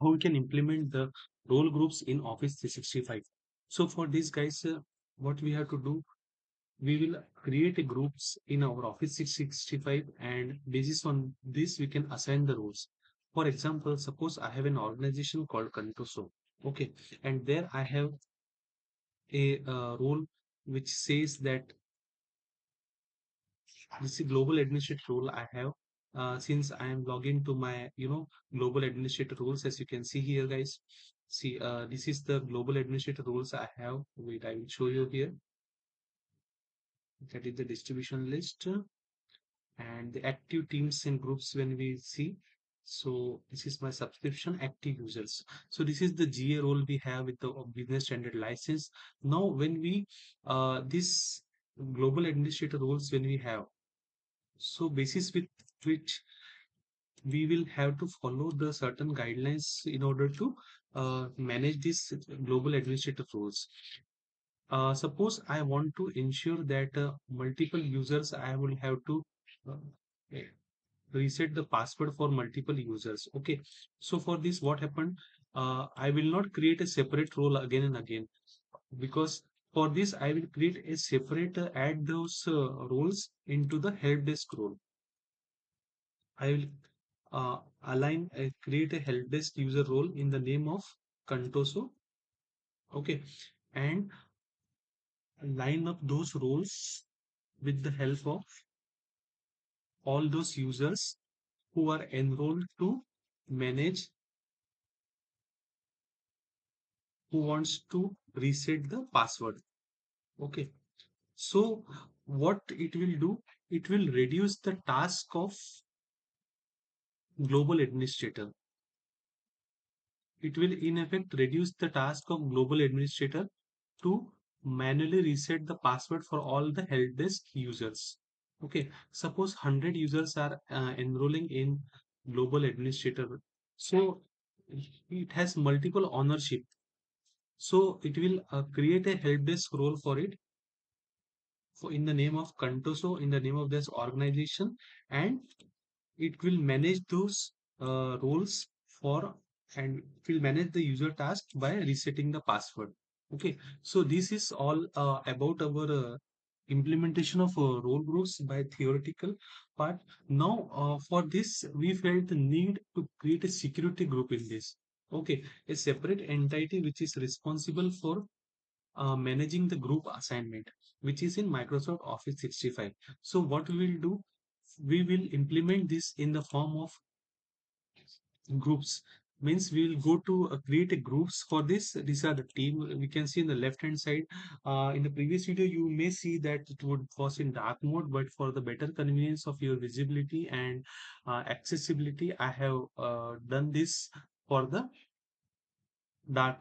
how we can implement the role groups in Office 365. So for this guys, what we have to do, we will create a groups in our Office 365, and basis on this we can assign the roles. For example, suppose I have an organization called Contoso. Okay, and there I have a role which says that this is global administrator role I have. Since I am logging to my, global administrator roles, as you can see here, guys. See, this is the global administrator roles I have. Wait, I will show you here. That is the distribution list and the active teams and groups when we see. So this is my subscription active users. So this is the GA role we have with the business standard license. Now, when we this global administrator roles when we have, so basis with which we will have to follow the certain guidelines in order to manage these global administrative roles. Suppose I want to ensure that multiple users, I will have to uh, eh, reset the password for multiple users. Okay, so for this, what happened? I will not create a separate role again and again, because for this I will create a separate add those roles into the help desk role. I will create a help desk user role in the name of Contoso. Okay, and line up those roles with the help of all those users who are enrolled to manage, who wants to reset the password. Okay, so what it will do, it will reduce the task of global administrator. It will in effect reduce the task of global administrator to manually reset the password for all the help desk users. Okay, suppose 100 users are enrolling in global administrator. So it has multiple ownership. So it will create a help desk role for it, for in the name of Contoso, in the name of this organization, and it will manage those roles for, and it will manage the user task by resetting the password. Okay, so this is all about our implementation of role groups by theoretical part. Now, for this, we felt the need to create a security group in this. Okay, a separate entity which is responsible for managing the group assignment, which is in Microsoft Office 65. So what we will do, we will implement this in the form of groups. Means we will go to create a groups for this. These are the team we can see in the left hand side. In the previous video, you may see that it would was in dark mode, but for the better convenience of your visibility and accessibility, I have done this for the dark,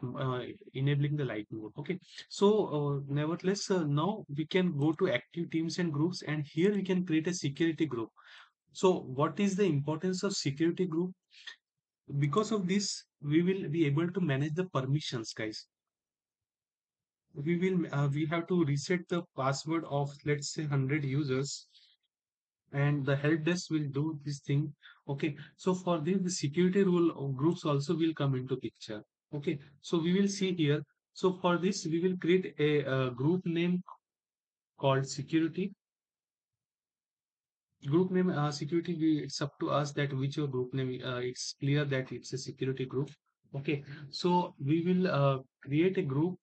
enabling the light mode. Okay, so nevertheless, now we can go to active teams and groups, and here we can create a security group. So what is the importance of security group? Because of this, we will be able to manage the permissions, guys. We have to reset the password of, let's say, 100 users, and the help desk will do this thing. Okay, so for this, the security rule of groups also will come into picture. Okay, so we will see here. So for this, we will create a, group name called security. Group name security, it's up to us that which your group name. It's clear that it's a security group. Okay, so we will create a group,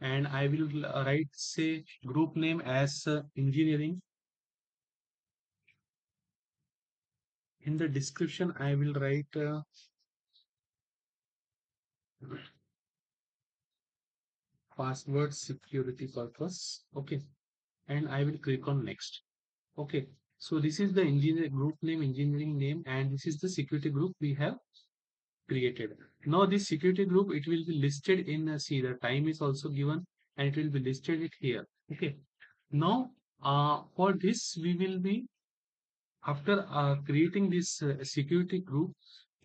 and I will write, say, group name as engineering. In the description, I will write password security purpose. Okay, and I will click on next. Okay, so this is the engineer group name, engineering name, and this is the security group we have created. Now this security group, it will be listed in, see, the time is also given, and it will be listed it here. Okay, now for this we will be, after creating this security group,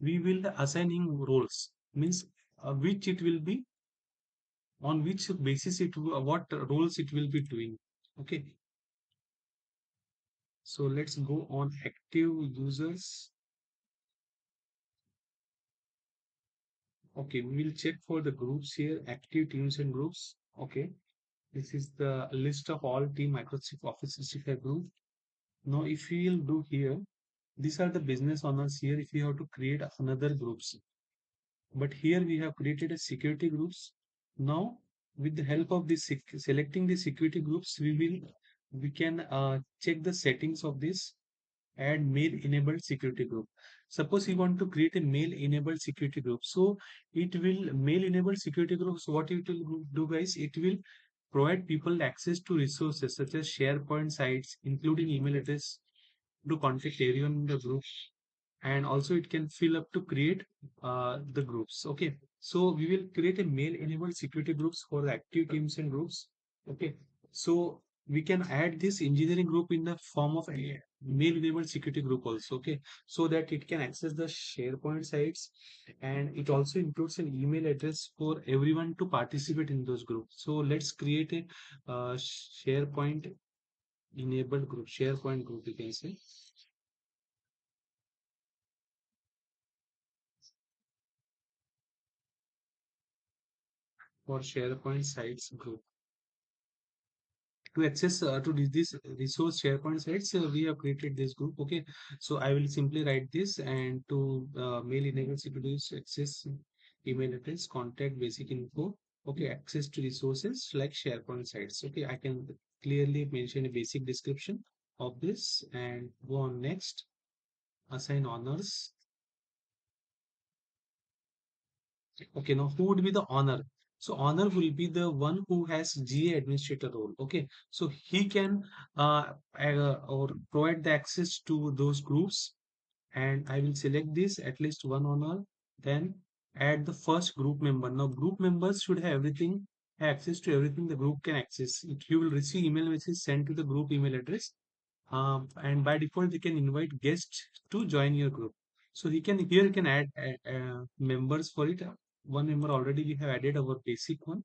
we will assigning roles. Means which it will be, on which basis what roles it will be doing. Okay, so let's go on active users. Okay, we will check for the groups here, active teams and groups. Okay, this is the list of all team Microsoft Office 365 group. Now, if we will do here, these are the business owners here. If you have to create another groups, but here we have created a security groups. Now, with the help of this selecting the security groups, we can check the settings of this. Add mail enabled security group. Suppose you want to create a mail enabled security group. So it will mail enabled security groups. What it will do, guys, it will provide people access to resources such as SharePoint sites, including email address to contact everyone in the group, and also it can fill up to create the groups. Okay, so we will create a mail enabled security groups for the active teams and groups. Okay, so we can add this engineering group in the form of a mail enabled security group also. Okay, so that it can access the SharePoint sites, and it also includes an email address for everyone to participate in those groups. So let's create a SharePoint enabled group, SharePoint group, you can say, for SharePoint sites group. To access to this resource SharePoint sites, we have created this group. Okay, so I will simply write this, and to mail enable securities access email address, contact, basic info. Okay, access to resources like SharePoint sites. Okay, I can clearly mention a basic description of this and go on next. Assign honors. Okay, now who would be the honor? So honor will be the one who has GA administrator role. Okay, so he can or provide the access to those groups, and I will select this at least one honor. Then add the first group member. Now group members should have everything, have access to everything the group can access. You will receive email message sent to the group email address, and by default, you can invite guests to join your group. So he can here you can add members for it. One member already we have added our basic one.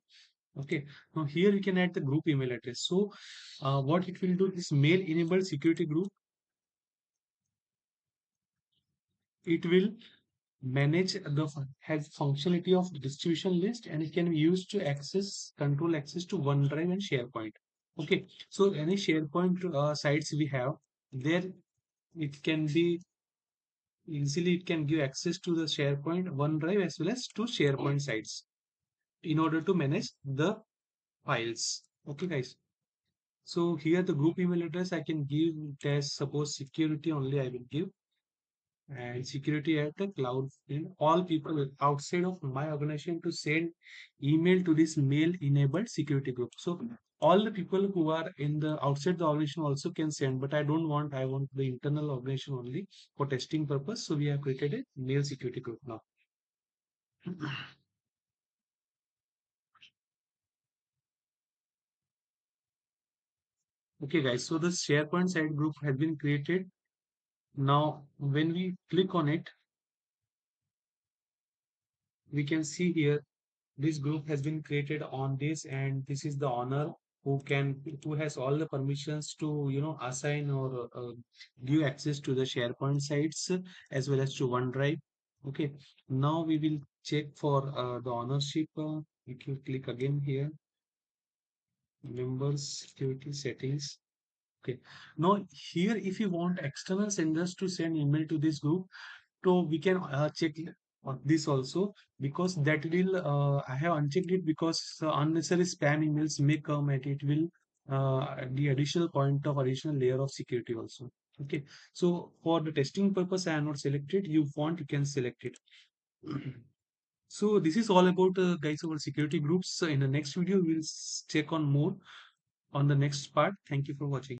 Okay. Now here you can add the group email address. So what it will do, this mail enabled security group, it will manage the has functionality of distribution list, and it can be used to control access to OneDrive and SharePoint. Okay. So any SharePoint sites we have there, it can be easily, it can give access to the SharePoint OneDrive as well as to SharePoint sites in order to manage the files. Okay, guys. So here the group email address I can give it as, suppose, security only I will give, and security at the cloud, in all people outside of my organization to send email to this mail enabled security group. So all the people who are in the outside the organization also can send, but I don't want, I want the internal organization only for testing purpose. So we have created a mail security group now. Okay, guys, so the SharePoint site group has been created. Now, when we click on it, we can see here this group has been created on this, and this is the owner who has all the permissions to assign or give access to the SharePoint sites as well as to OneDrive. Okay, now we will check for the ownership. If you click again here, members security settings. Okay. Now here, if you want external senders to send email to this group, so we can check on this also, because that will I have unchecked it because unnecessary spam emails may come, and it will the additional point of additional layer of security also. Okay. So for the testing purpose, I have not selected. You want, you can select it. So this is all about guys our security groups. In the next video, we'll check on more on the next part. Thank you for watching.